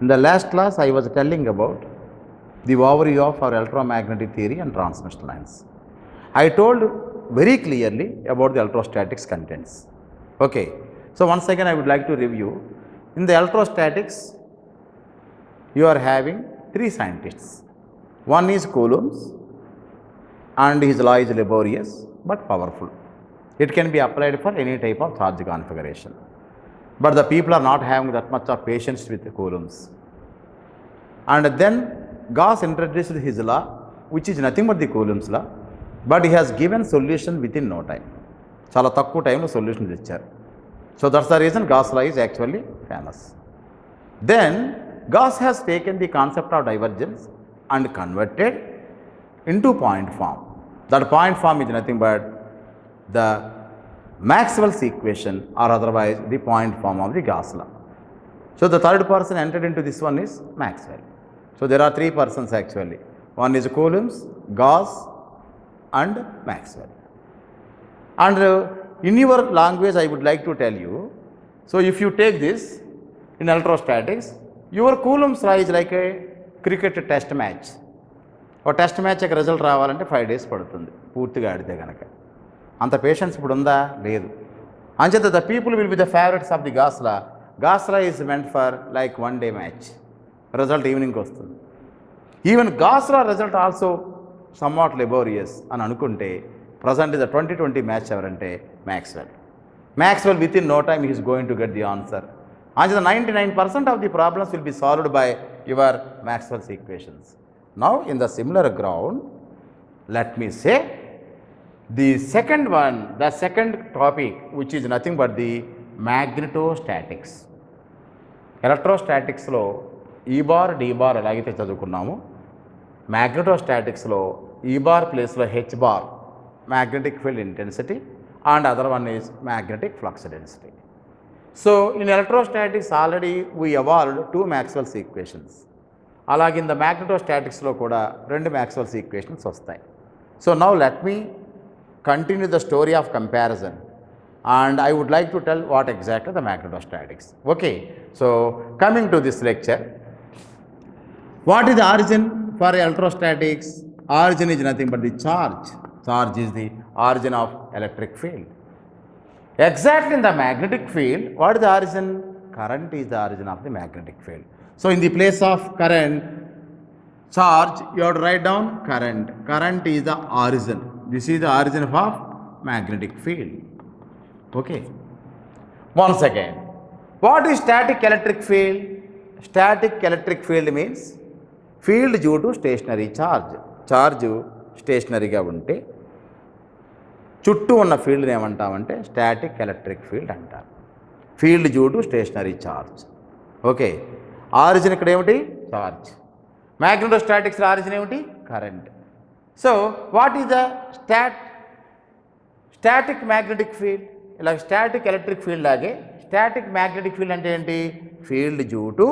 In the last class, I was telling about the overview of our electromagnetic theory and transmission lines. I told very clearly about the electrostatics contents. Okay, so once again I would like to review. In the electrostatics, you are having three scientists. One is Coulomb's, and his law is laborious but powerful. It can be applied for any type of charge configuration. But the people are not having that much of patience with Coulomb's. And then Gauss introduced his law, which is nothing but the Coulomb's law, but he has given solution within no time. Chala takku time lo solution icharu. So that's the reason Gauss law is actually famous. Then Gauss has taken the concept of divergence and converted into point form. That point form is nothing but the Maxwell's equation, or otherwise the point form of the Gauss law. So the third person entered into this one is Maxwell. So there are three persons actually. One is Coulomb's, Gauss and Maxwell. And in your language I would like to tell you, so if you take this in electrostatics, your Coulomb's law is like a cricket test match. ఒక test match యొక్క result రావాలంటే 5 days పడుతుంది పూర్తిగా ఆడితే కనుక. అంత patience ఇప్పుడు ఉందా? లేదు. అంచేత the people will be the favourites of the Gauss law. Gauss law is meant for like 1 day match, result ఈవినింగ్కి వస్తుంది. Even Gauss law result also somewhat laborious అని అనుకుంటే ప్రజెంట్ ద 2020 మ్యాచ్ ఎవరంటే Maxwell with in no time he is going to get the answer. అంచేత 99% of the problems will be solved by your Maxwell's equations. Now in the similar ground, let me say the second one, the second topic, which is nothing but the magnetostatics. Electrostatics lo E bar D bar elagite chadukunnamo, magnetostatics lo E bar place lo H bar magnetic field intensity and other one is magnetic flux density. So in electrostatics already we evolved two Maxwell's equations. అలాగే in the మ్యాగ్నెటోస్టాటిక్స్లో కూడా 2 Maxwell's equations వస్తాయి. So now let me continue the story of comparison and I would like to tell what exactly the magnetostatics. Okay, so coming to this lecture, what is the origin for electrostatics? Origin is nothing but the charge. Charge is the origin of electric field. Exactly in the magnetic field, what is the origin? Current is the origin of the magnetic field. So in the place of current, charge, you have to write down current. Current is the origin. This is the origin of magnetic field. Okay. Once again, what is static electric field? Static electric field means field due to stationary charge. Charge stationary ga unte చుట్టూ ఉన్న ఫీల్డ్ని ఏమంటామంటే static electric field అంటారు. Field due to stationary charge. Okay, origin ఇక్కడ ఏమిటి? Charge. మ్యాగ్నెటోస్టాటిక్స్లో origin ఏమిటి? Current. So what is the static magnetic field? ఇలా స్టాటిక్ ఎలక్ట్రిక్ ఫీల్డ్ లాగే స్టాటిక్ మ్యాగ్నెటిక్ ఫీల్డ్ అంటే ఏంటి? ఫీల్డ్ డ్యూ టు,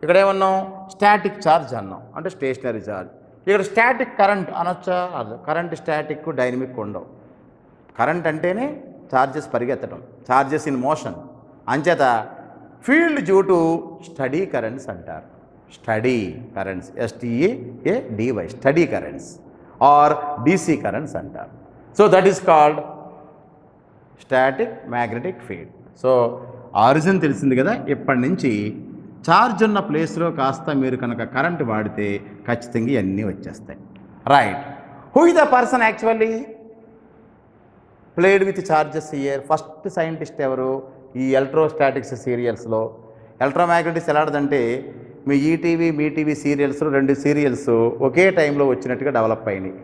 ఇక్కడ ఏమన్నాం? స్టాటిక్ ఛార్జ్ అన్నాం, అంటే స్టేషనరీ ఛార్జ్. ఇక్కడ స్టాటిక్ కరెంట్ అనొచ్చా? కరెంట్ స్టాటిక్ డైనమిక్ ఉండవు. కరెంట్ అంటేనే ఛార్జెస్ పరిగెత్తడం, ఛార్జెస్ ఇన్ మోషన్. అంచేత field due to steady currents అంటారు. Steady currents, STADY, steady currents or DC currents అంటారు. So that is called static magnetic field. So origin తెలిసింది కదా. ఇప్పటి నుంచి ఛార్జ్ ఉన్న ప్లేస్లో కాస్త మీరు కనుక కరెంట్ వాడితే ఖచ్చితంగా ఇవన్నీ వచ్చేస్తాయి. Right. Who is the person actually played with charges year? First scientist ఎవరు? ఈ ఎలక్ట్రోస్టాటిక్స్ సీరియల్స్లో. ఎలక్ట్రోమాగ్నెటిక్స్ ఎలాంటిదంటే మీ ఈటీవీ మీటీవీ సీరియల్స్, 2 సీరియల్స్ ఒకే టైంలో వచ్చినట్టుగా డెవలప్ అయినాయి.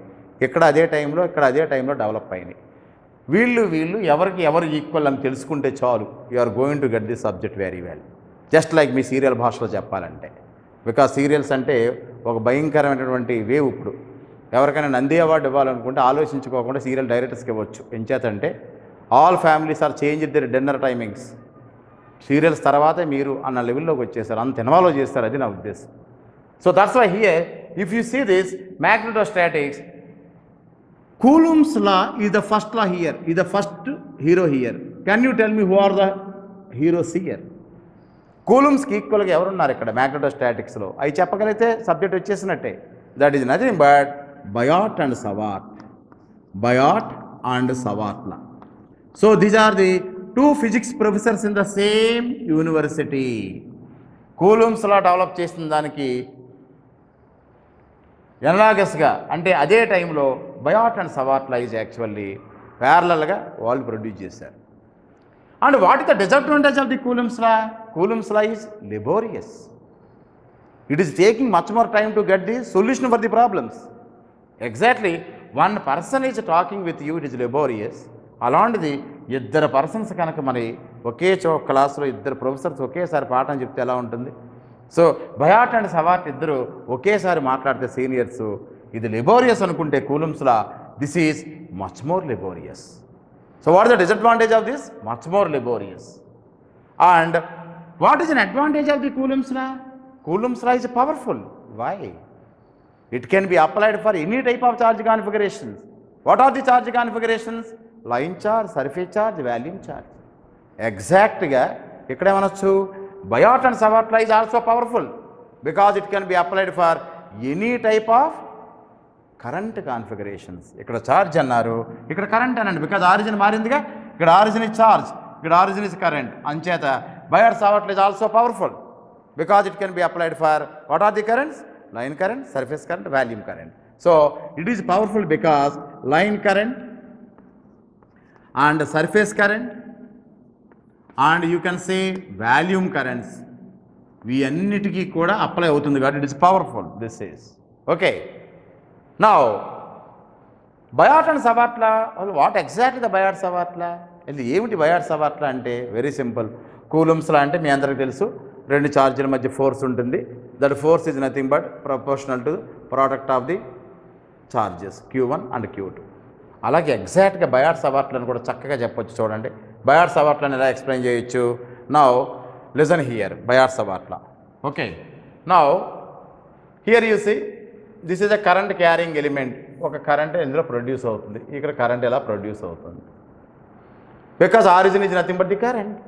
ఇక్కడ అదే టైంలో, ఇక్కడ అదే టైంలో డెవలప్ అయినాయి. వీళ్ళు ఎవరికి ఎవరు ఈక్వల్ అని తెలుసుకుంటే చాలు, you are going to get this subject very well. Just like మీ సీరియల్ భాషలో చెప్పాలంటే, బికాస్ సీరియల్స్ అంటే ఒక భయంకరమైనటువంటి వేవ్. ఇప్పుడు ఎవరికైనా నంది అవార్డు ఇవ్వాలనుకుంటే ఆలోచించుకోకుండా సీరియల్ డైరెక్టర్స్కి ఇవ్వచ్చు. ఎంచేతంటే all families are change their dinner timings. Serials తర్వాతే మీరు అన్న లెవెల్లోకి వచ్చేసారు, అంత ఇన్వాల్వ్ చేస్తారు. అది నా ఉద్దేశం. So that's why here if you see this magnetostatics, Coulomb's law is the first law here, is the first hero here. Can you tell me who are the heroes here? కూలుమ్స్కి ఈక్వల్గా ఎవరున్నారు ఇక్కడ మ్యాగ్నెటోస్టాటిక్స్లో? అవి చెప్పగలిగితే సబ్జెక్ట్ వచ్చేసినట్టే. That is nothing but Biot and Savart. Biot and Savart law. So these are the two physics professors in the same university. Coulomb's law develop చేసిన దానికి ఎనలాగస్గా అంటే అదే టైంలో Biot and Savart law is actually ప్యారలల్గా వాళ్ళు ప్రొడ్యూస్ చేశారు. And what is the disadvantage of the Coulomb's law? Coulomb's law is laborious. It is taking much more time to get the solution for the problems. Exactly one person is talking with you, it is లెబోరియస్. అలాంటిది ఇద్దరు persons కనుక మరి ఒకే క్లాస్లో ఇద్దరు professors ఒకేసారి పాఠం చెప్తే ఎలా ఉంటుంది? సో బయాట్ అండ్ సవార్ట్ ఇద్దరు ఒకేసారి మాట్లాడితే సీనియర్స్, ఇది లెబోరియస్ అనుకుంటే Coulomb's law this is much more laborious. So what is the disadvantage of this? Much more laborious. And what is an advantage of the Coulomb's law? Coulomb's law is powerful. Why? It can be applied for any type of charge configurations. What are the charge configurations? Line charge, surface charge, volume charge. Exactగా ఇక్కడ ఏమనొచ్చు? Biot and Savart law is also powerful because it can be applied for any type of current configurations. ఇక్కడ charge అన్నారు, ఇక్కడ current అనండి, because origin మారిందిగా. ఇక్కడ origin is charge, ఇక్కడ ఆరిజిన్ ఇస్ కరెంట్. అంచేత Biot Savart law is also powerful because it can be applied for what are the currents? Line current, surface current, volume current. So it is powerful because line current and surface current and you can say volume currents we అన్నిటికీ కూడా apply అవుతుంది కాబట్టి it is powerful. This is okay. Now Biot and Savart law, what exactly the Biot Savart law? ఏమిటి Biot Savart లా అంటే very simple. Coulombs law అంటే మీ అందరికీ తెలుసు, రెండు ఛార్జీల మధ్య ఫోర్స్ ఉంటుంది. That force is nothing but proportional to product of the charges Q1 and Q2. అలాగే ఎగ్జాక్ట్గా బయాట్ సవార్ట్లను కూడా చక్కగా చెప్పొచ్చు. చూడండి బయాట్ సవార్ట్లను ఎలా ఎక్స్ప్లెయిన్ చేయొచ్చు. Now listen here Biot Savart law. Okay, now here you see this is a current carrying element. ఒక current ఇందులో ప్రొడ్యూస్ అవుతుంది. ఇక్కడ కరెంట్ ఎలా ప్రొడ్యూస్ అవుతుంది? Because origin is nothing but the current.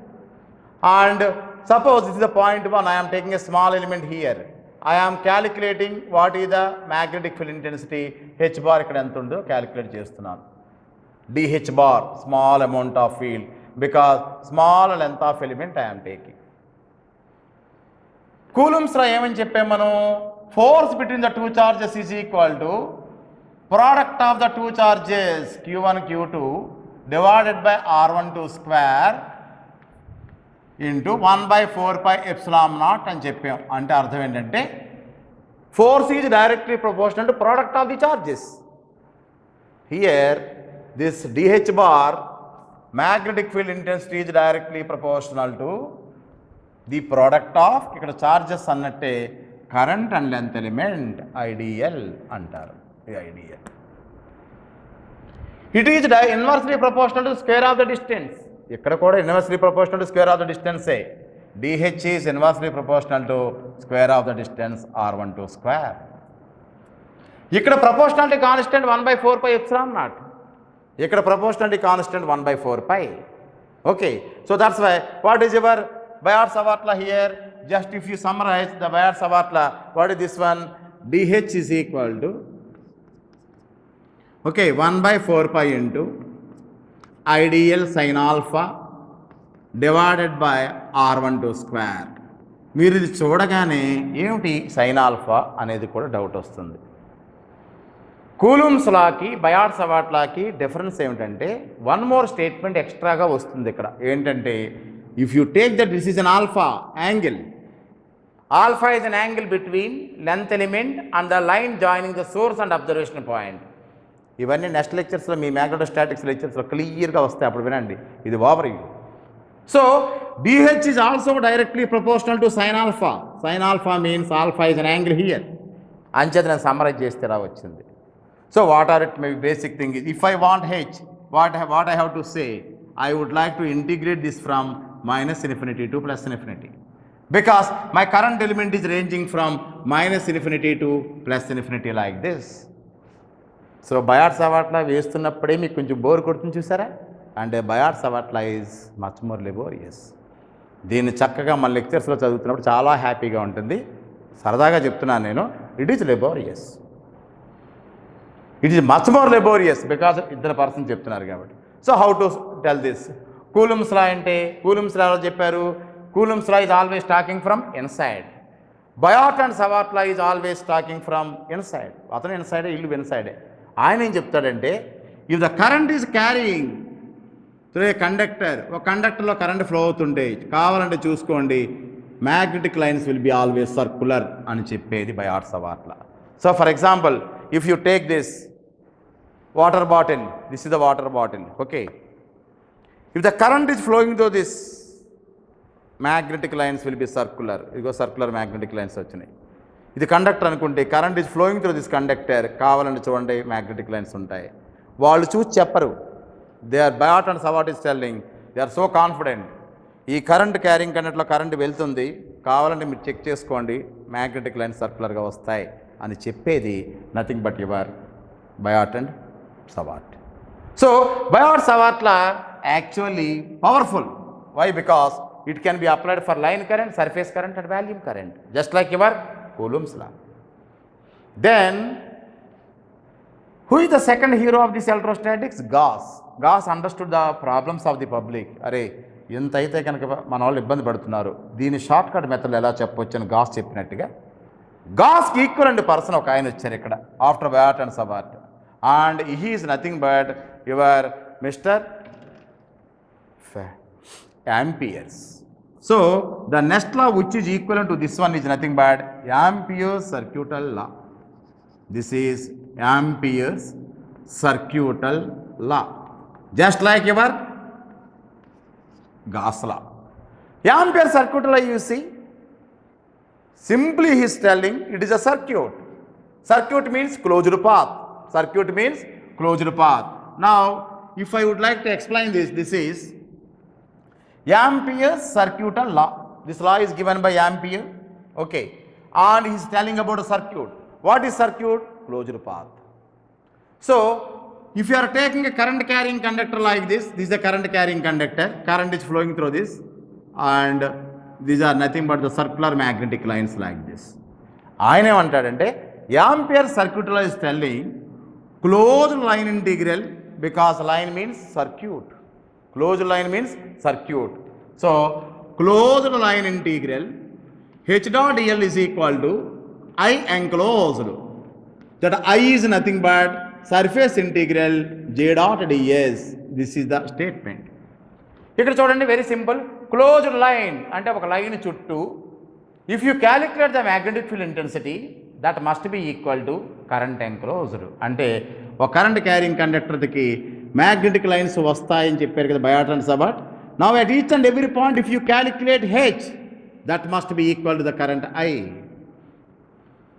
And suppose this is the point 1, I am taking a small element here. I am calculating what is the magnetic field intensity H bar ఇక్కడ ఎంత ఉందో calculate చేస్తున్నాను. dH bar small amount of field because small length of element I am taking. Coulomb's law ఏమని చెప్పాం మనం? Force between the two charges is equal to product of the two charges Q1 Q2 divided by R12 square into 1/4πε0 అని చెప్పాం. అంటే అర్థం ఏంటంటే force is directly proportional to product of the charges. Here this d H bar magnetic field intensity is directly proportional to the product of, ఇక్కడ charges అన్నట్టే current and length element I D L అంటారు. I D L it is inversely proportional to square of the distance. ఇక్కడ కూడా inversely proportional to square of the డిస్టెన్సే. D H is inversely proportional to square of the distance R12 square. ఇక్కడ proportionality constant 1/4πε0. ఇక్కడ proportionality constant 1/4π. Okay, so that's why what is your Biot Savart law here? Just if you summarize the Biot Savart law, what is this one? D H is equal to okay 1/4π into I D L sine alpha divided by R12 square. మీరు ఇది చూడగానే ఏమిటి sign alpha అనేది కూడా doubt వస్తుంది. Coulomb's లాకి Biot Savart లాకి difference ఏమిటంటే వన్ మోర్ స్టేట్మెంట్ ఎక్స్ట్రాగా వస్తుంది ఇక్కడ. ఏంటంటే if you take that this is an alpha angle, alpha is an angle between length element and the line joining the source and observation point. ఇవన్నీ next లెక్చర్స్లో మీ magnetostatics లెక్చర్స్లో క్లియర్గా వస్తాయి, అప్పుడు వినండి. ఇది overview. So dH is also directly proportional to sine alpha. Sine alpha means alpha is an angle here. అంచేత నేను సమ్మరైజ్ చేస్తే ఇలా వచ్చింది. So what are it may basic thing is if I want H, what I have to say, I would like to integrate this from -infinity to +infinity because my current element is ranging from -infinity to +infinity like this. So Biot Savart law వేస్తున్నప్పుడే మీకు కొంచెం bore కొడుతుంది చూసారా? And Biot Savart law is much more laborious. దీన్ని చక్కగా మన లెక్చర్స్లో చదువుతున్నప్పుడు చాలా హ్యాపీగా ఉంటుంది. సరదాగా చెప్తున్నాను నేను. It is laborious. It is much more laborious because ఇద్దరు పర్సన్ చెప్తున్నారు కాబట్టి. So how to tell this? Coulomb's law అంటే కూలుమ్స్ లాలో చెప్పారు, Coulomb's law is always talking from inside. Biot and Savart law is always talking from inside. అతను ఇన్సైడే, ఇల్లు ఇన్సైడే. ఆయన ఏం చెప్తాడంటే, if the current is carrying through a conductor, ఒక కండక్టర్లో కరెంట్ ఫ్లో అవుతుంటే కావాలంటే చూసుకోండి, magnetic lines will be always circular అని చెప్పేది Biot Savart law. So for example, if you take this water bottle, this is the water bottle, okay. If the current is flowing through this, magnetic lines will be circular. Igo circular magnetic lines vachinayi. ఇది conductor అనుకుంటే current is flowing through this conductor, కావాలంటే చూడండి magnetic lines ఉంటాయి. వాళ్ళు చూసి చెప్పరు. They are Biot and Savart is telling, they are so confident. ఈ current carrying కండక్టర్లో కరెంట్ వెళ్తుంది, కావాలంటే మీరు చెక్ చేసుకోండి, మ్యాగ్నెటిక్ లైన్స్ సర్కులర్గా వస్తాయి అని చెప్పేది nothing but your Biot and Savart. So Biot Savart law actually powerful. Why? Because it can be applied for line current, surface current and volume current, just like your Coulomb's law. Then who is the second hero of this electrostatics? Gauss. Gauss understood the problems of the public. అరే ఎంత అయితే కనుక మన వాళ్ళు ఇబ్బంది పడుతున్నారు, దీని short cut method ఎలా చెప్పొచ్చు అని గాస్ చెప్పినట్టుగా, గాస్కి ఈక్వల్ పర్సన్ ఒక ఆయన వచ్చారు ఇక్కడ after Biot and Savart, and he is nothing but your mister Ampere's. So the next law which is equivalent to this one is nothing but Ampere's circuital law. This is Ampere's circuital law, just like your Gauss law. Ampere's circuital law, you see, simply he is telling it is a circuit. Circuit means closed path. Circuit means closed path. Now if I would like to explain this, this is Ampere's circuital law. This law is given by Ampere, okay, and he is telling about a circuit. What is circuit? Closed path. So if you are taking a current carrying conductor like this is a current carrying conductor, current is flowing through this, and these are nothing but the circular magnetic lines like this. ఆయన ఏమంటాడంటే Ampere's circuital law is telling closed line integral, because line means circuit. Closed line means circuit. So closed line integral H dot L is equal to I enclosed. That I is nothing but surface integral J dot ds. This is the statement. ఇక్కడ చూడండి, very simple. Closed line అంటే ఒక line చుట్టూ if you calculate the magnetic field intensity that must be equal to current enclosed. అంటే ఒక current carrying కండక్టర్కి magnetic lines వస్తాయని చెప్పారు కదా Biot and Savart. Now at each and every point if you calculate H that must be equal to the current I.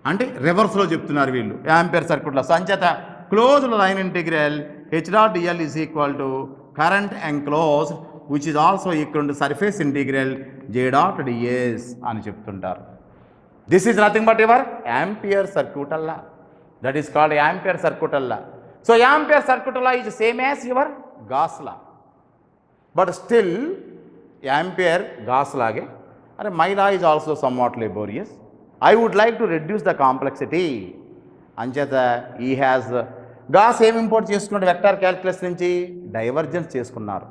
అంటే రివర్స్లో చెప్తున్నారు వీళ్ళు యాంపియర్ సర్క్యూట్లో. సంచేత closed line integral H dot d L is equal to current enclosed which is also equal to surface integral J dot dS అని చెప్తుంటారు. This is nothing but your Ampere circuital law. That is called Ampere circuital law. So Ampere's circuital law is the same as your Gauss law, but still Ampere Gauss law ge, and my law is also somewhat laborious. I would like to reduce the complexity. Ancheta he has Gauss ఏం import చేసుకున్నాడు vector calculus నుంచి? Divergence చేసుకున్నారు.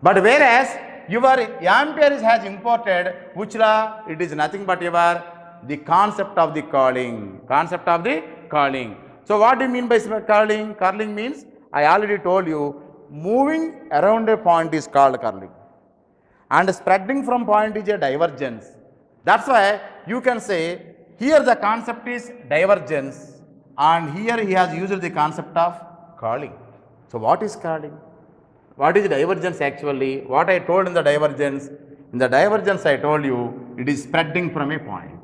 But whereas your Ampere has imported which law? It is nothing but your the concept of the curling. Concept of the curling. So what do you mean by curling? Curling means, I already told you, moving around a point is called curling, and spreading from point is a divergence. That's why you can say here the concept is divergence, and here he has used the concept of curling. So what is curling? What is divergence actually? What I told in the divergence? In the divergence I told you it is spreading from a point.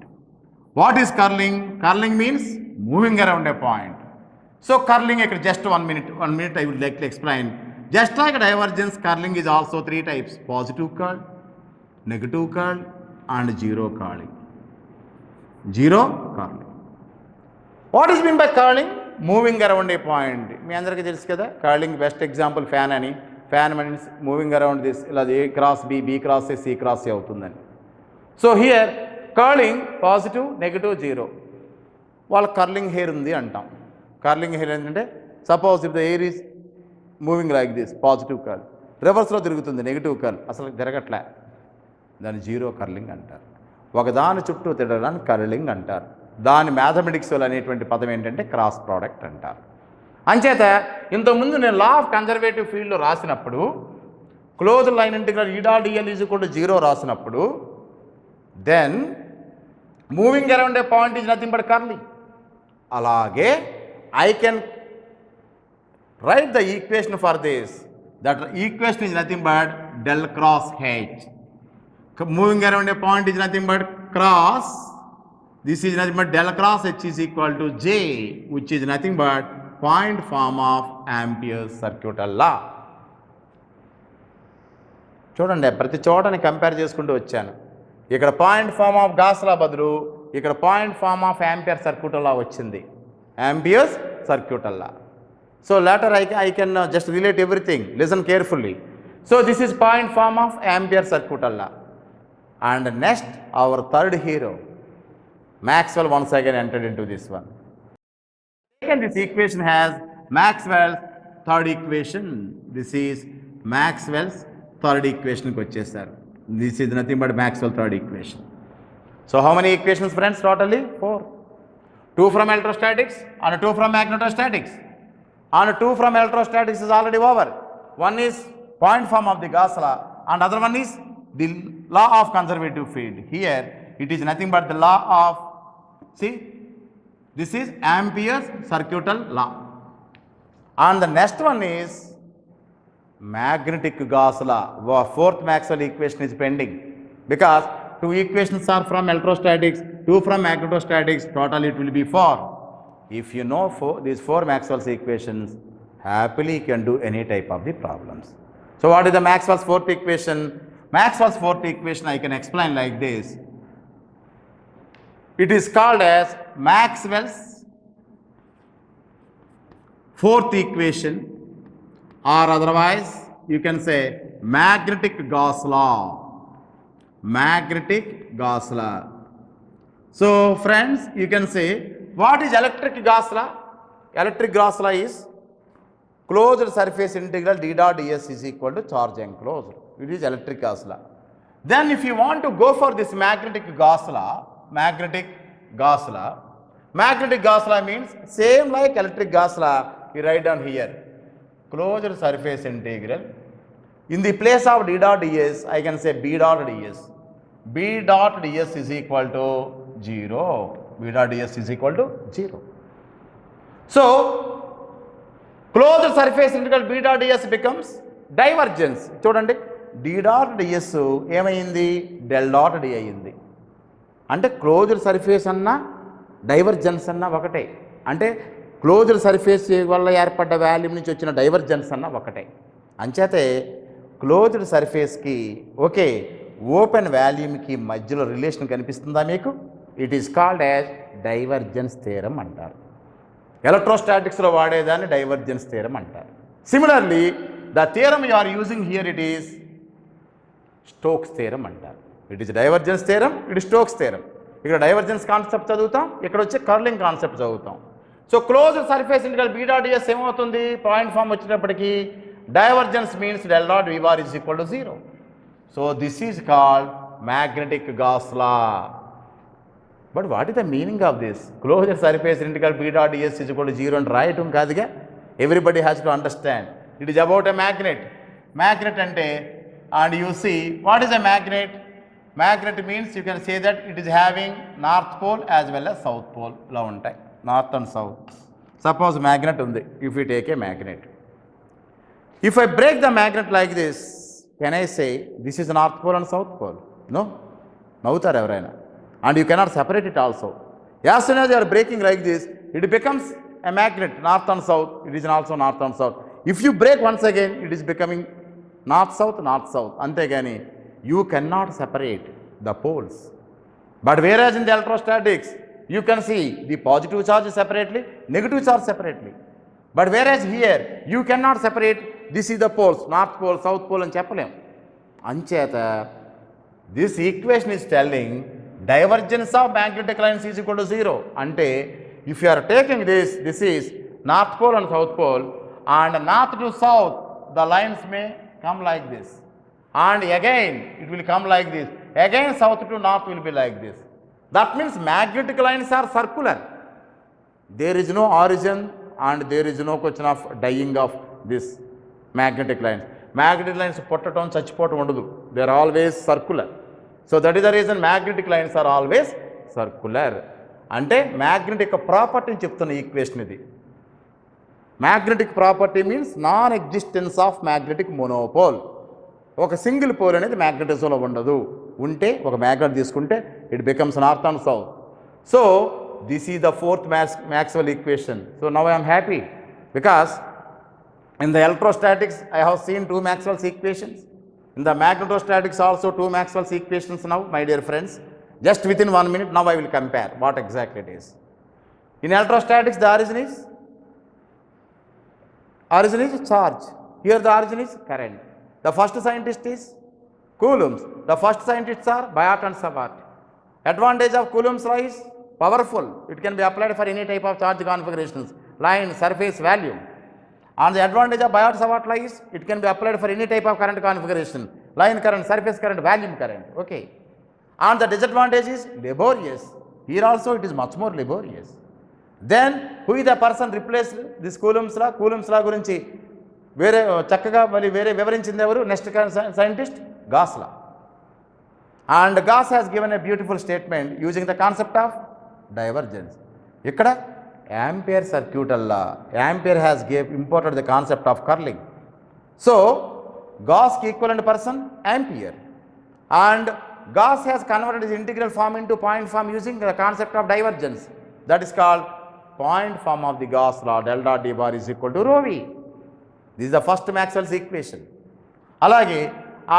What is curling? Curling means moving around a point. So curling, just 1 minute I would like to explain. Just like divergence, curling is also 3 types: positive curl, negative curl and zero curling. Zero curling. What is meant by curling? Moving around a point. మీ అందరికీ తెలుసు కదా, curling best example fan అని. Fan means moving around this, ఇలా A cross B, B cross A, C cross A అవుతుందని. So here curling positive, negative, zero. వాళ్ళ curling hair ఉంది అంటాం. Curling hair ఏంటంటే suppose if the air is moving like this, positive curl, రివర్స్లో తిరుగుతుంది negative curl, అసలు తిరగట్లే, దాన్ని zero curling అంటారు. ఒకదాని చుట్టూ తిరగడాన్ని కర్లింగ్ అంటారు. దాని మ్యాథమెటిక్స్లో అనేటువంటి పదం ఏంటంటే క్రాస్ ప్రోడక్ట్ అంటారు. అంచేత ఇంతకుముందు నేను లా ఆఫ్ కన్జర్వేటివ్ ఫీల్డ్లో రాసినప్పుడు closed line integral E.dl is equal to 0 రాసినప్పుడు then moving around a point is nothing but curling. అలాగే I can write the equation for this. That equation is nothing but del cross H. Moving around a point is nothing but cross. This is nothing but del cross H is equal to J, which is nothing but point form of Ampere's circuital law. చూడండి, ప్రతి చోటని compare చేసుకుంటూ వచ్చాను. ఇక్కడ point form of Gauss law బదులు ఇక్కడ point form of Ampere circuital law వచ్చింది. Ampere's circuital law. So later I can just relate everything. Listen carefully. So this is point form of Ampere circuital law. And next our third hero, Maxwell, once again entered into this one. Second, this equation has Maxwell's third equation. This is Maxwell's third equation. This is nothing but Maxwell's third equation. So how many equations, friends? Totally 4. 2 from electrostatics and 2 from magnetostatics. And 2 from electrostatics is already over. One is point form of the Gauss law and other one is the law of conservative field. Here it is nothing but the law of, see, this is Ampere's circuital law. And the next one is magnetic Gauss law. Fourth Maxwell equation is pending because 2 equations are from electrostatics, 2 from magnetostatics, total it will be 4. If you know these 4 Maxwell's equations, happily you can do any type of the problems. So what is the Maxwell's fourth equation? Maxwell's fourth equation I can explain like this. It is called as Maxwell's fourth equation, or otherwise you can say magnetic Gauss law. Magnetic Gauss law. So friends, you can say, what is electric Gauss law? Electric Gauss law is closed surface integral d.ds is equal to charge enclosed. It is electric Gauss law. Then if you want to go for this magnetic Gauss law means same like electric Gauss law, you write down here closed surface integral. In the place of d.ds, I can say b.ds. b.ds is equal to 0. b.ds is equal to 0. So closed surface integral b.ds becomes divergence. చూడండి, d.ds ఏమైంది, del dot d అయింది. అంటే closed surface అన్నా divergence అన్నా ఒకటే. అంటే closed surface వల్ల ఏర్పడ్డ వాల్యూమ్ నుంచి వచ్చిన డైవర్జెన్స్ అన్నా ఒకటే. అంచేతే క్లోజ్డ్ సర్ఫేస్కి ఓకే ఓపెన్ వాల్యూమ్కి మధ్యలో రిలేషన్ కనిపిస్తుందా మీకు? It is called as divergence theorem అంటారు. ఎలక్ట్రోస్టాటిక్స్లో వాడేదాన్ని డైవర్జెన్స్ థియరం అంటారు. Similarly the theorem you are using here it is Stokes theorem అంటారు. It is divergence theorem, it is Stokes theorem. ఇక్కడ డైవర్జెన్స్ కాన్సెప్ట్ చదువుతాం, ఇక్కడ వచ్చి కర్లింగ్ కాన్సెప్ట్ చదువుతాం. So closed surface integral b.ds ఏమవుతుంది, పాయింట్ ఫామ్ వచ్చేటప్పటికి divergence means del dot v bar is equal to 0. So this is called magnetic Gauss law. But what is the meaning of this? Closed surface integral b.ds is equal to 0 and రాయటం కాదుగా. Everybody has to understand. It is about a magnet. Magnet ante, and you see what is a magnet? Magnet means you can say that it is having north pole as well as south pole. ఇలా ఉంటాయి, north and south. Suppose magnet ఉంది. If we take a magnet, if I break the magnet like this, can I say this is north pole and south pole? No. నవ్వుతారు ఎవరైనా. And you cannot separate it also. As soon as you are breaking like this, it becomes a magnet, north and south. It is also north and south. If you break once again, it is becoming north south. Antegani, you cannot separate the poles. But whereas in the electrostatics, you can see the positive charge separately, negative charge separately. But whereas here, you cannot separate this is the poles, north pole, south pole అని చెప్పలేం. అంచేత this equation is telling divergence of magnetic lines is equal to 0. అంటే if you are taking this is north pole and south pole, and north to south the lines may come like this, and again it will come like this, again south to north will be like this. That means magnetic lines are circular. There is no origin and there is no question of dying of this magnetic lines. Magnetic lines puttatam chachipotam undadu, they are always circular. So that is the reason magnetic lines are always circular. అంటే magnetic property అని చెప్తున్న equation ఇది. Magnetic property means non existence of magnetic monopole. ఒక single pole అనేది మ్యాగ్నెటిజంలో ఉండదు. ఉంటే ఒక magnet తీసుకుంటే it becomes north and south. So this is the fourth Maxwell equation. So now I am happy because in the electrostatics I have seen 2 Maxwell's equations. In the magnetostatics also 2 Maxwell's equations now, my dear friends. Just within 1 minute now I will compare what exactly it is. In electrostatics the origin is charge. Here the origin is current. The first scientist is Coulomb's. The first scientists are Biot and Savart. Advantage of Coulomb's law is powerful. It can be applied for any type of charge configurations, line, surface, volume. And the advantage of Biot-Savart law is it can be applied for any type of current configuration, line current, surface current, volume current. Okay. And the disadvantage is laborious. Here also it is much more laborious. Then who is the person replaced this Coulomb's law? Coulomb's law గురించి వేరే చక్కగా మళ్ళీ వేరే వివరించింది ఎవరు? Next scientist Gauss law. And Gauss has given a beautiful statement using the concept of divergence. ఇక్కడ Ampere circuital law Ampere has imported the concept of curling. So గాస్కి equivalent person Ampere, and Gauss has converted his integral form into point form using the concept of divergence. That is called point form of the Gauss law. Del dot d bar is equal to rho v. This is the first Maxwell's equation. అలాగే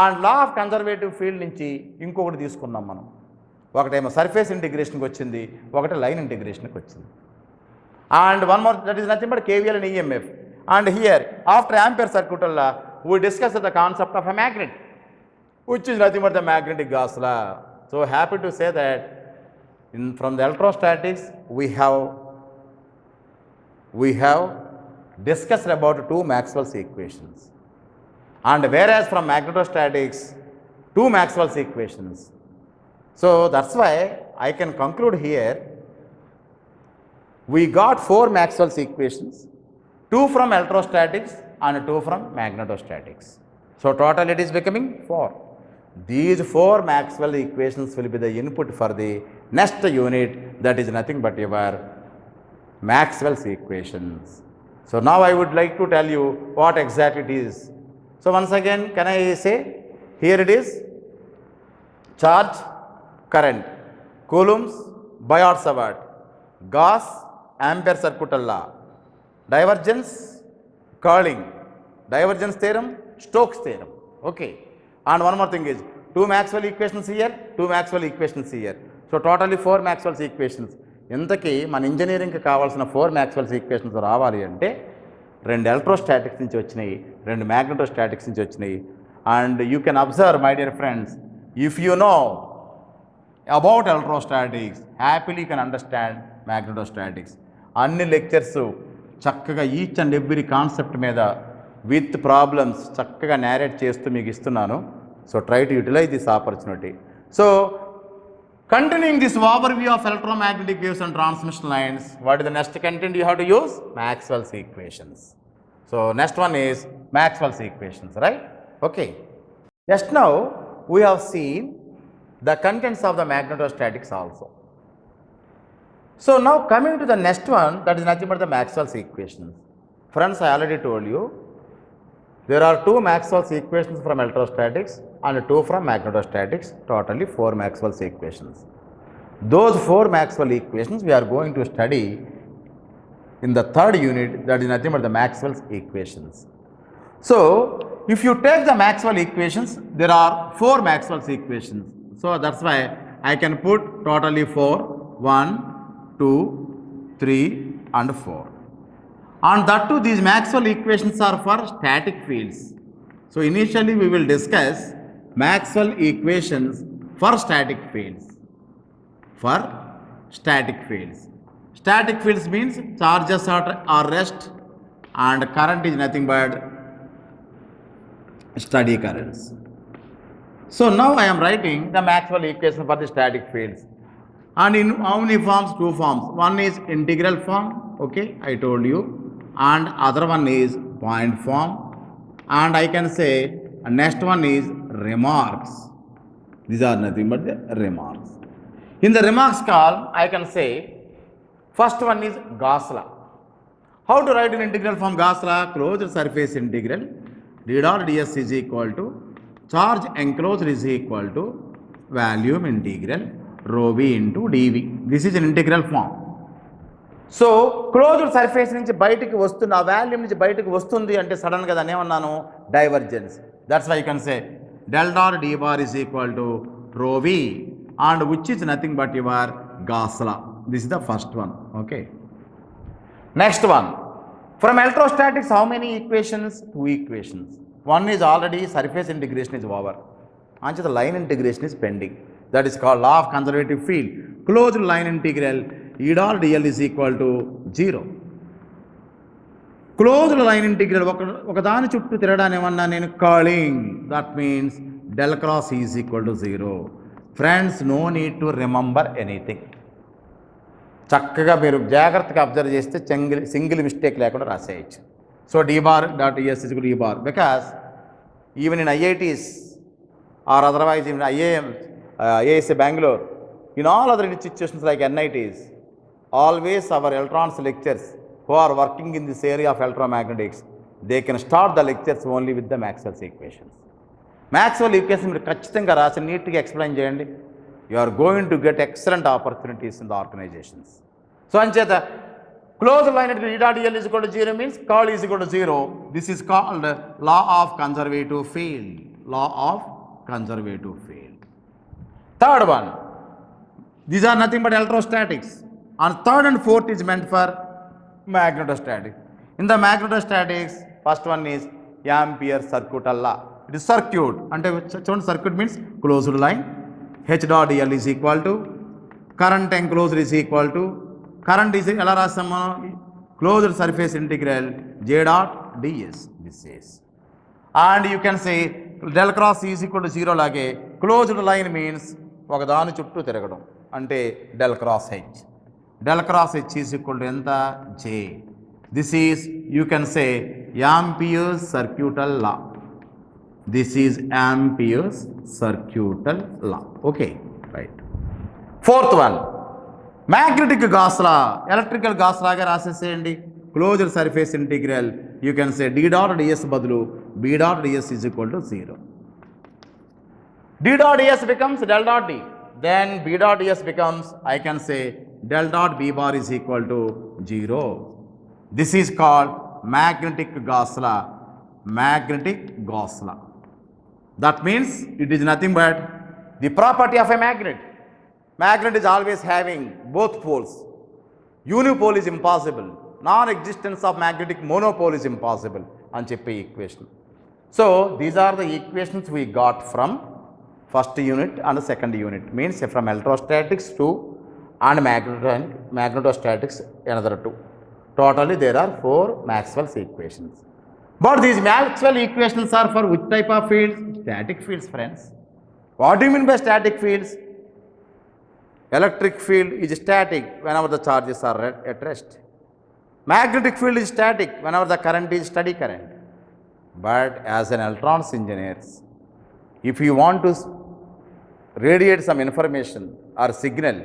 ఆ law of conservative field నుంచి ఇంకొకటి తీసుకున్నాం మనం. ఒకటేమో surface ఇంటిగ్రేషన్కి వచ్చింది, ఒకటి line ఇంటిగ్రేషన్కి వచ్చింది. And one more, that is nothing but KVL and EMF. And here after Ampere circuital law we discussed the concept of a magnet, which is nothing but the magnetic Gauss law. So happy to say that from the electrostatics we have discussed about 2 Maxwell's equations, and whereas from magnetostatics 2 Maxwell's equations. So that's why I can conclude here we got 4 Maxwell's equations, 2 from electrostatics and 2 from magnetostatics. So total it is becoming 4. These 4 Maxwell equations will be the input for the next unit, that is nothing but your Maxwell's equations. So now I would like to tell you what exactly it is. So once again, can I say, here it is charge, current, Coulomb's, Biot-Savart, Gauss, Ampere circuital law, divergence, curling, divergence theorem, Stokes theorem. Okay. And one more thing is 2 Maxwell equations here, 2 Maxwell equations here. So totally 4 Maxwell's equations. ఇంతకీ మన ఇంజనీరింగ్కి కావాల్సిన 4 Maxwell's equations రావాలి అంటే 2 electrostatics నుంచి వచ్చినాయి, 2 magnetostatics నుంచి వచ్చినాయి. And you can observe my dear friends, if you know about electrostatics happily can understand magnetostatics. అన్ని లెక్చర్స్ చక్కగా ఈచ్ అండ్ ఎవ్రీ కాన్సెప్ట్ మీద విత్ ప్రాబ్లమ్స్ చక్కగా నేరేట్ చేస్తూ మీకు ఇస్తున్నాను. So try to utilise this opportunity. So continuing this overview of electromagnetic waves and transmission lines, what is the next content you have to use? Maxwell's equations. So next one is Maxwell's equations, right? Okay. Just now we have seen the contents of the magnetostatics also. So now coming to the next one, that is nothing but the Maxwell's equations. Friends, I already told you there are 2 Maxwell's equations from electrostatics and 2 from magnetostatics, totally 4 Maxwell's equations. Those 4 Maxwell equations we are going to study in the 3rd unit, that is nothing but the Maxwell's equations. So if you take the Maxwell equations, there are 4 Maxwell's equations. So that's why I can put totally 4, 1, 2, 3 and 4. And that too, these Maxwell equations are for static fields. So initially we will discuss Maxwell equations for static fields. For static fields. Static fields means charges are rest and current is nothing but steady currents. So now I am writing the Maxwell equation for the static fields. And in how many forms? Two forms. One is integral form, okay, I told you, and other one is point form, and I can say next one is remarks. These are nothing but the remarks. In the remarks column, I can say first one is Gauss law. How to write in integral form Gauss law? Closed surface integral d dot ds is equal to charge enclosed is equal to volume integral rho v into dv. This is an integral form. So closed surface నుంచి బయటికి వస్తుంది, ఆ volume నుంచి బయటకు వస్తుంది అంటే సడన్గా దాన్ని ఏమన్నాను? Divergence. That's why you can say del dot D bar is equal to rho v and which is nothing but your Gauss law. This is the first one. Okay. Next one. From electrostatics, how many equations? Two equations. One is already surface integration is over. And the line integration is pending. That is called law of conservative field. Closed line integral E dot dl is equal to 0. Closed line integral ఒకదాని చుట్టూ తిరగడాన్ని ఏమన్నా నేను curling. That means del cross E is equal to 0. Friends, no need to remember anything. చక్కగా మీరు జాగ్రత్తగా observe చేస్తే single mistake లేకుండా రాసేయచ్చు. So d bar dot es is equal to e bar because even in IITs or otherwise in IISc Bangalore, in all other institutions like NITs, always our electrons lectures who are working in this area of electromagnetics, they can start the lectures only with the Maxwell's equations. Maxwell equations మీరు ఖచ్చితంగా రాసి నీట్గా explain చేయండి. You are going to get excellent opportunities in the organizations. So అంచేత closed line at E dot dl is equal to 0 means curl is equal to 0. This is called law of conservative field. Law of conservative field. Third one. These are nothing but electrostatics. And third and fourth is meant for magnetostatics. In the magnetostatics, first one is Ampere circuital law. It is circuit. And circuit means closed line. H dot dl is equal to current enclosed is equal to current is ఎలా రాస్తాము? Closed surface integral J dot ds. This is. And you can say del cross is equal to 0 లాగే closed line means ఒకదాని చుట్టూ తిరగడం అంటే del cross H. Del cross H is equal to ఎంత? J. This is, you can say, Ampere's circuital law. This is Ampere's circuital law. Okay, right. Fourth one, magnetic Gauss law. Electrical Gauss law గా రాసేసేయండి. Closed surface integral, you can say d dot ds బదులు b dot ds is equal to 0. d dot ds becomes del dot d. Then b dot ds becomes, I can say, del dot b bar is equal to 0. This is called magnetic Gauss law. Magnetic Gauss law. That means it is nothing but the property of a magnet. Magnet is always having both poles. Unipole is impossible. Non-existence of magnetic monopole is impossible. అని చెప్పే equation. So these are the equations we got from first unit and second unit. Means from electrostatics 2 and magnetostatics another 2. Totally there are 4 Maxwell's equations. But these Maxwell equations are for which type of fields? Static fields, friends. What do you mean by static fields? Electric field is static whenever the charges are at rest. Magnetic field is static whenever the current is steady current. But as an electrons engineers, if you want to radiate some information or signal,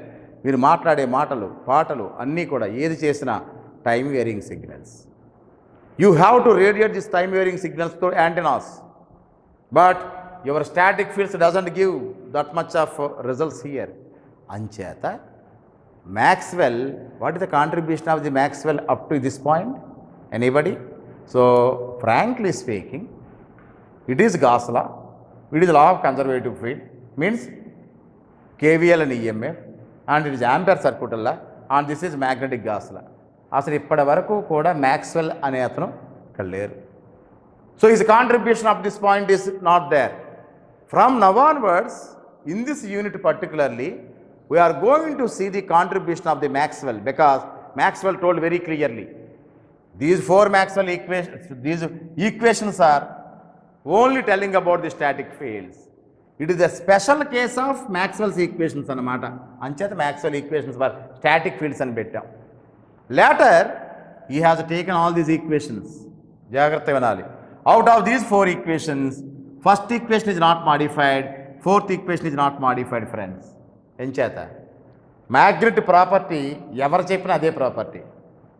మీరు మాట్లాడే మాటలు పాటలు అన్నీ కూడా ఏది చేసినా time wearing signals. You have to radiate this time varying signals through antennas. But your static fields doesn't give that much of results here. Ancheta, Maxwell, what is the contribution of the Maxwell up to this point? Anybody? So, frankly speaking, it is Gauss law, it is law of conservative field, means KVL and EMF, and it is Ampere circuital law, and this is magnetic Gauss law. అసలు ఇప్పటి వరకు కూడా Maxwell అనే అతను ఇక్కడ లేరు. So his contribution of this point is not there. From now onwards in this unit particularly we are going to see the contribution of the Maxwell, because Maxwell told very clearly these four Maxwell equations are only telling about the static fields. It is a special case of Maxwell's equations anamata. Ancheta Maxwell equations for static fields and bettam. Later he has taken all these equations. Jagratta vinali. Out of these four equations, first equation is not modified, fourth equation is not modified, friends. ఎంచేత magnet property ఎవరు చెప్పినా అదే property.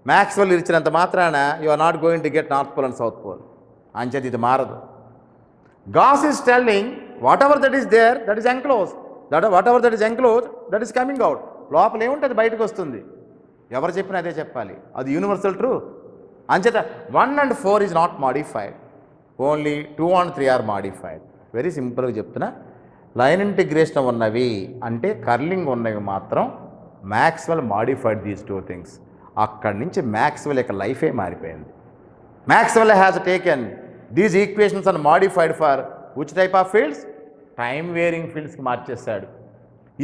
Maxwell ఇచ్చినంత మాత్రాన you are not going to get north pole and south pole. అంచేత ఇది మారదు. Gauss is telling whatever that is there that is enclose, whatever that is enclose that is coming out. లోపల ఏముంటే అది బయటకు వస్తుంది. ఎవరు చెప్పినా అదే చెప్పాలి. అది యూనివర్సల్ ట్రూత్. అంచేత 1 and 4 is not modified, only 2 and 3 are modified. Very సింపుల్గా చెప్తున్నా. లైన్ ఇంటిగ్రేషన్ ఉన్నవి అంటే కర్లింగ్ ఉన్నవి మాత్రం Maxwell modified these two things. అక్కడి నుంచి మ్యాక్స్వెల్ యొక్క లైఫే మారిపోయింది. Maxwell has taken these equations and modified for which type of fields? Time varying ఫీల్డ్స్కి మార్చేశాడు.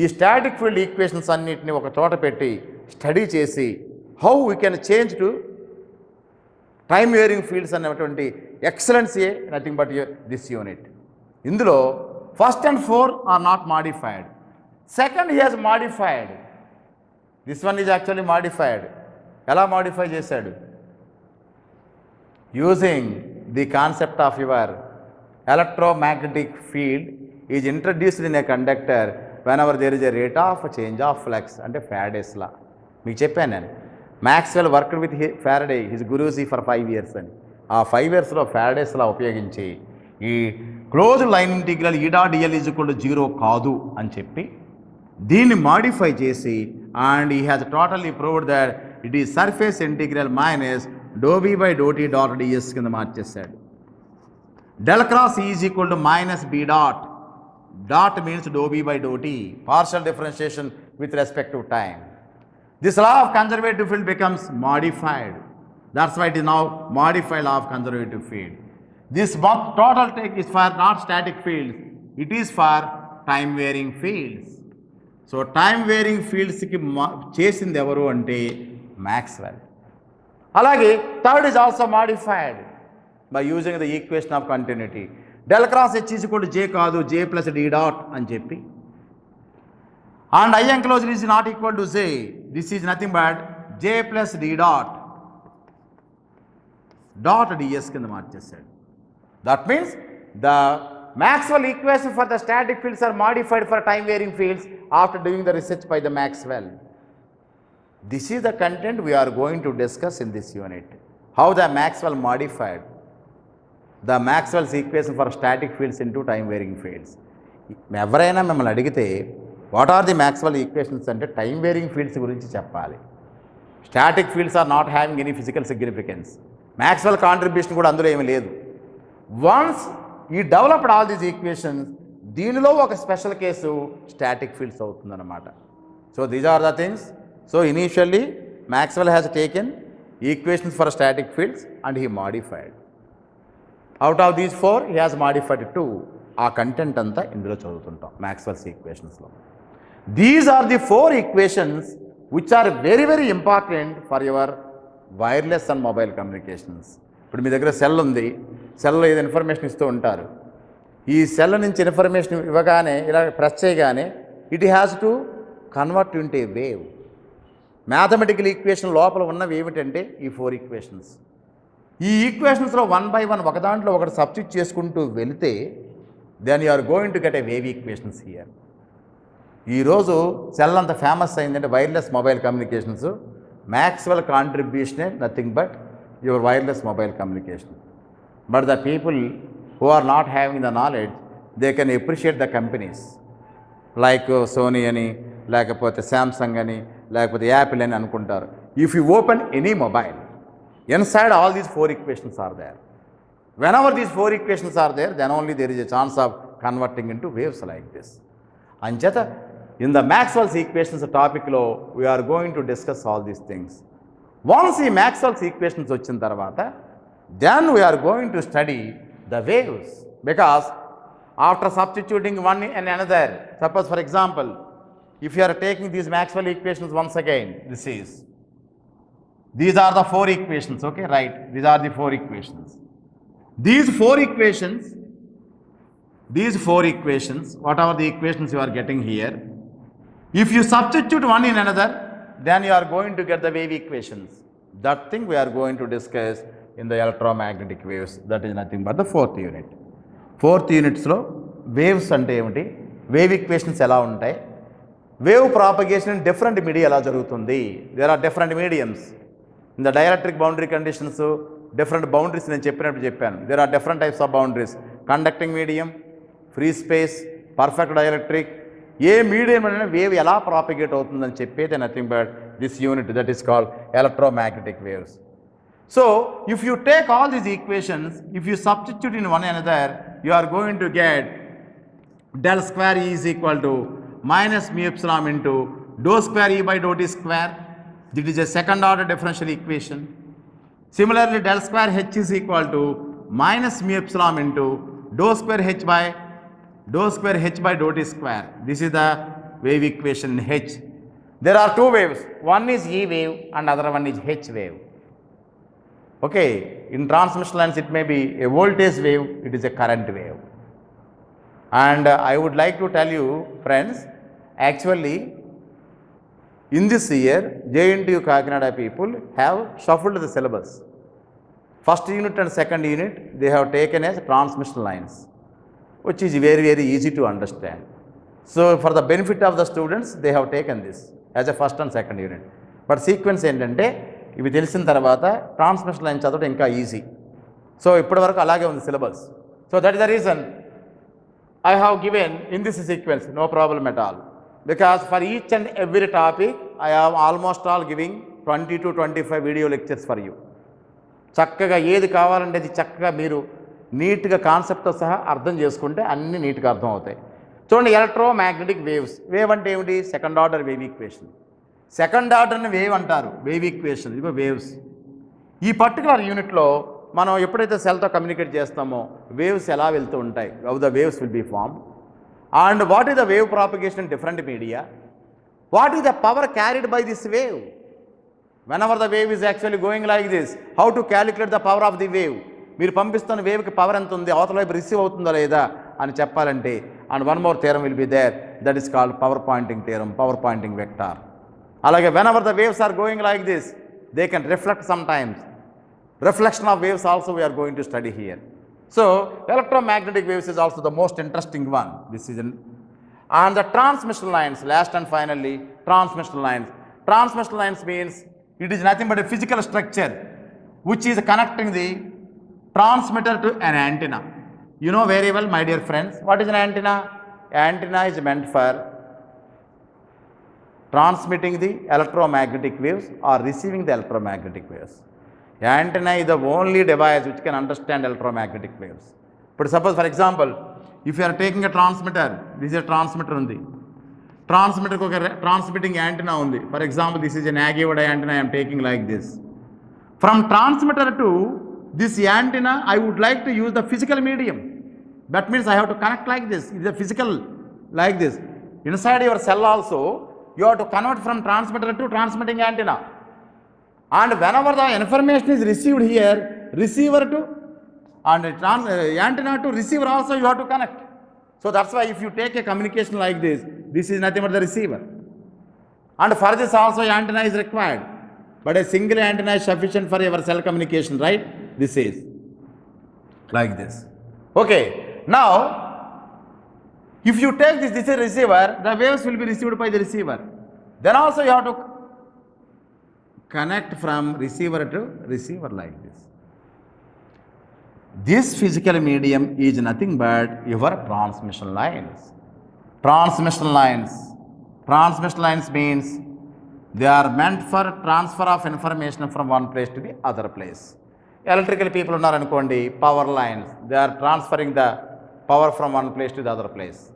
ఈ స్టాటిక్ ఫీల్డ్ ఈక్వేషన్స్ అన్నిటిని ఒక చోట పెట్టి స్టడీ చేసి how we can change to time varying fields అనేటువంటి excellency nothing but this unit. ఇందులో first and 4 are not modified. Second he has modified. This one is actually modified. ఎలా modify చేశాడు? Using the concept of your electromagnetic field is introduced in a conductor whenever there is a rate of change of flux, అంటే Faraday's law. మీకు చెప్పాను నేను, Maxwell worked with Faraday his Guruji for 5 years అని. ఆ 5 yearsలో Faraday's లా ఉపయోగించి ఈ close line integral E.dl = 0 కాదు అని చెప్పి దీన్ని మాడిఫై చేసి and he has totally proved that it is surface integral minus ∂B/∂t.ds కింద మార్చేశాడు. Del cross E = -B dot. Dot means ∂B/∂t, partial differentiation with respect to time. This law of conservative field becomes modified. That's why it is now modified law of conservative field. This total take is for not static fields, it is for time varying fields. So time varying fields ki chesindi evaru ante Maxwell. Alage third is also modified by using the equation of continuity. Del cross H = J kaadu, J plus D dot అని చెప్పి and I enclosed is not equal to J. This is nothing but J plus D dot ds కింద మార్చేశాడు. That means the Maxwell equation for the static fields are modified for time varying fields after doing the research by the Maxwell. This is the content we are going to discuss in this unit. How the Maxwell modified the Maxwell's equation for static fields into time varying fields. ఎవరైనా మిమ్మల్ని అడిగితే what are the Maxwell equations అంటే time varying fields గురించి చెప్పాలి. Static fields are not having any physical significance. Maxwell contribution కూడా అందులో ఏమీ లేదు. వన్స్ ఈ డెవలప్డ్ ఆల్ దీస్ ఈక్వేషన్స్, దీనిలో ఒక స్పెషల్ కేసు స్టాటిక్ ఫీల్డ్స్ అవుతుందన్నమాట. So these are the things. So initially Maxwell has taken equations for static fields and he modified. Out of these 4 he has modified 2. ఆ content అంతా ఇందులో చదువుతుంటాం Maxwell's ఈక్వేషన్స్లో. These are the 4 equations which are very very important for your wireless and mobile communications. ఇప్పుడు మీ దగ్గర cell ఉంది, సెల్లో ఏదో ఇన్ఫర్మేషన్ ఇస్తూ ఉంటారు. ఈ సెల్ నుంచి ఇన్ఫర్మేషన్ ఇవ్వగానే ఇలా ప్రెస్ చేయగానే it has to convert into A wave. Mathematical equation లోపల ఉన్నవి ఏమిటంటే ఈ 4 ఈక్వేషన్స్. ఈ ఈక్వేషన్స్లో 1 by 1 ఒక దాంట్లో ఒకటి సబ్స్టిట్యూట్ చేసుకుంటూ వెళితే then you are going to get a wave equations here. ఈరోజు సెల్ అంత ఫేమస్ అయిందంటే వైర్లెస్ మొబైల్ కమ్యూనికేషన్స్, మ్యాక్స్వెల్ కాంట్రిబ్యూషనే nothing but your wireless mobile communication. But the people who are not having the knowledge they can appreciate the companies like Sony అని, లేకపోతే Samsung అని, లేకపోతే Apple అని అనుకుంటారు. If you open any mobile, inside all these 4 equations are there. Whenever these 4 equations are there, then only there is a chance of converting into waves like this. అంచేత in the Maxwell's equations topic lo we are going to discuss all these things. Once ఈ Maxwell's equations వచ్చిన తర్వాత then we are going to study the waves, because after substituting one and another, suppose for example if you are taking these Maxwell equations once again, these are the 4 equations, okay, right, these are the 4 equations. These 4 equations, whatever the equations you are getting here, if you substitute one in another, then you are going to get the wave equations. That thing we are going to discuss in the electromagnetic waves. That is nothing but the 4th unit. 4th units lo waves ante emti, wave equations ela untayi, wave propagation in different media ఎలా జరుగుతుంది. There are different mediums in the dielectric boundary conditions. Different boundaries నేను చెప్పాను. There are different types of boundaries, conducting medium, free space, perfect dielectric. ఏ medium అయినా wave ఎలా propagate అవుతుందని చెప్పేది nothing but this unit, that is called electromagnetic waves. So if you take all these equations, if you substitute in one another, you are going to get del square E is equal to minus mu epsilon into dou square E by dou t square. This is a second order differential equation. Similarly, del square H is equal to minus mu epsilon into dou square H by dou t square. This is the wave equation in H. There are 2 waves. One is E wave and other one is H wave. Okay, in transmission lines it may be a voltage wave, it is a current wave. And I would like to tell you, friends, actually in this year JNTU Kakinada people have shuffled the syllabus. First unit and second unit they have taken as transmission lines, which is very, very easy to understand. So for the benefit of the students, they have taken this as a first and second unit. But sequence ఏంటంటే ఇవి తెలిసిన తర్వాత transmission line చదవడం ఇంకా easy. So ఇప్పటివరకు అలాగే ఉంది syllabus. So that is the reason I have given in this sequence, no problem at all, because for each and every topic I am almost all giving 20 to 25 video lectures for you. చక్కగా ఏది కావాలంటే అది చక్కగా మీరు నీట్గా కాన్సెప్ట్తో సహా అర్థం చేసుకుంటే అన్నీ నీట్గా అర్థం అవుతాయి. చూడండి, ఎలక్ట్రోమాగ్నెటిక్ వేవ్స్. వేవ్ అంటే ఏమిటి? Second order wave equation. Second ఆర్డర్ని వేవ్ అంటారు, వేవ్ ఈక్వేషన్. ఇదిగో వేవ్స్. ఈ పర్టికులర్ యూనిట్లో మనం ఎప్పుడైతే సెల్తో కమ్యూనికేట్ చేస్తామో వేవ్స్ ఎలా వెళ్తూ ఉంటాయి, how the waves will be form, and what is the wave propagation in different media, what is the power carried by this wave whenever the wave is actually going like this, how to calculate the power of the wave. మీరు పంపిస్తున్న వేవ్కి power ఎంత ఉంది, అవతల వైపు receive అవుతుందా లేదా అని చెప్పాలంటే, and one more theorem will be there, that is called power Poynting theorem, power Poynting vector. అలాగే whenever the waves are going like this, they can reflect sometimes. Reflection of waves also we are going to study here. So electromagnetic waves is also the most interesting one. This is and the transmission lines, last and finally transmission lines. Transmission lines means it is nothing but a physical structure which is connecting the transmitter to an antenna. You know very well, my dear friends, what is an antenna? Antenna is meant for transmitting the electromagnetic waves or receiving the electromagnetic waves. Antenna is the only device which can understand electromagnetic waves. But suppose for example, if you are taking a transmitter, this is a transmitter undi, transmitter ko transmitting antenna undi. For example, this is an Aggie-Wood antenna I am taking like this. From transmitter to this antenna, I would like to use the physical medium. That means I have to connect like this. It is a physical like this. Inside your cell also, you have to convert from transmitter to transmitting antenna. And whenever the information is received here, receiver to and antenna to receiver also you have to connect. So that's why if you take a communication like this, this is nothing but the receiver. And for this also antenna is required. But a single antenna is sufficient for your cell communication, right? This is like this. Okay. Now, if you take this is a receiver, the waves will be received by the receiver. Then also you have to connect from receiver to receiver like this. This physical medium is nothing but your transmission lines. Transmission lines means they are meant for transfer of information from one place to the other place. Electrical people are anukondi, power lines, they are transferring the power from one place to the other place.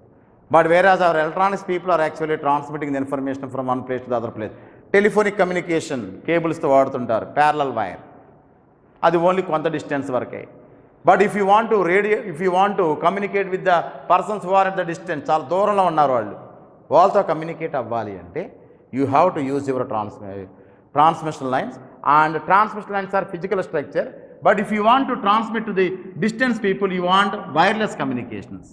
But whereas our electronics people are actually transmitting the information from one place to the other place. Telephonic communication కేబుల్స్తో వాడుతుంటారు, parallel wire, అది only కొంత distance వరకే. But if you want to communicate with the persons who are at the distance, చాలా దూరంలో ఉన్నారు వాళ్ళతో communicate అవ్వాలి అంటే you have to use your transmission lines. And transmission lines are physical structure, but if you want to transmit to the distance people you want wireless communications.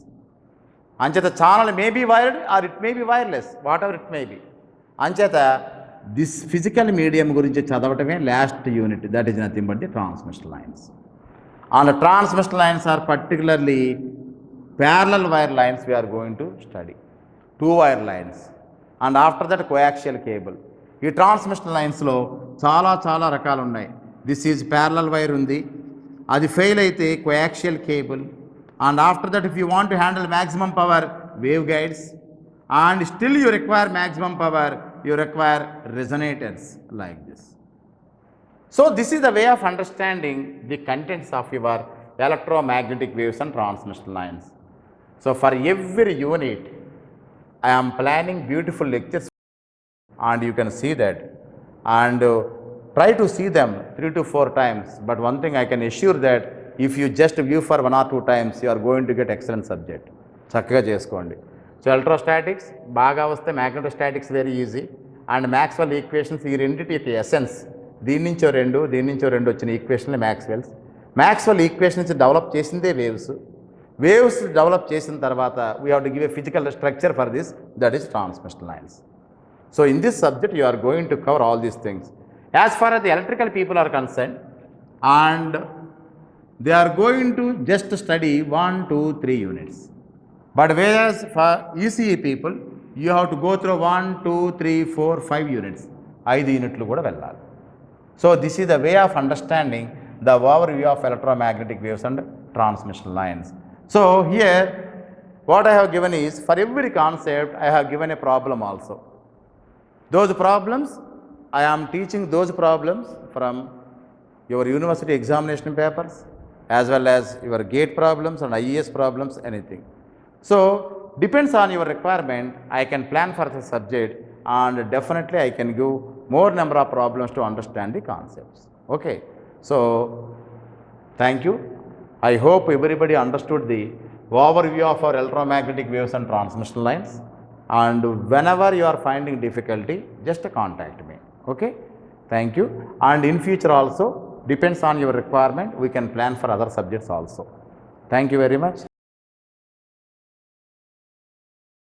అంచేత channel may be wired or it may be wireless, whatever it may be. అంచేత this physical medium గురించి చదవటమే last unit, that is nothing but the transmission lines. And transmission lines are particularly parallel wire lines we are going to study, 2 wire lines, and after that coaxial cable. ఈ transmission లైన్స్లో చాలా రకాలు ఉన్నాయి. This is parallel wire ఉంది, అది fail అయితే coaxial cable, and after that if you want to handle maximum power, wave guides, and still you require maximum power, you require resonators like this. So this is the way of understanding the contents of your electromagnetic waves and transmission lines. So for every unit I am planning beautiful lectures, and you can see that, and try to see them 3 to 4 times. But one thing I can assure that if you just view for 1 or 2 times, you are going to get excellent subject. చక్కగా చేసుకోండి. So electrostatics బాగా వస్తే magnetostatics very easy, and Maxwell equations, ఈ రెండింటి essence, దీని నుంచో రెండు వచ్చిన ఈక్వేషన్లే మ్యాక్స్వెల్ ఈక్వేషన్స్ డెవలప్ చేసిందే వేవ్స్ డెవలప్ చేసిన తర్వాత we have to give a physical structure for this, that is transmission lines. So in this subject you are going to cover all these things as far as the electrical people are concerned, and they are going to just study 1, 2, 3 units. But whereas for ECE people, you have to go through 1, 2, 3, 4, 5 units. 5 యూనిట్లు కూడా వెళ్ళాలి. So this is the way of understanding the overview of electromagnetic waves and transmission lines. So here what I have given is, for every concept I have given a problem also. Those problems, I am teaching those problems from your university examination papers as well as your GATE problems and IES problems, anything. So depends on your requirement, I can plan for the subject, and definitely I can give more number of problems to understand the concepts. Okay, so thank you. I hope everybody understood the overview of our electromagnetic waves and transmission lines, and whenever you are finding difficulty, just contact me. Okay, thank you. And in future also, depends on your requirement, we can plan for other subjects also. Thank you very much.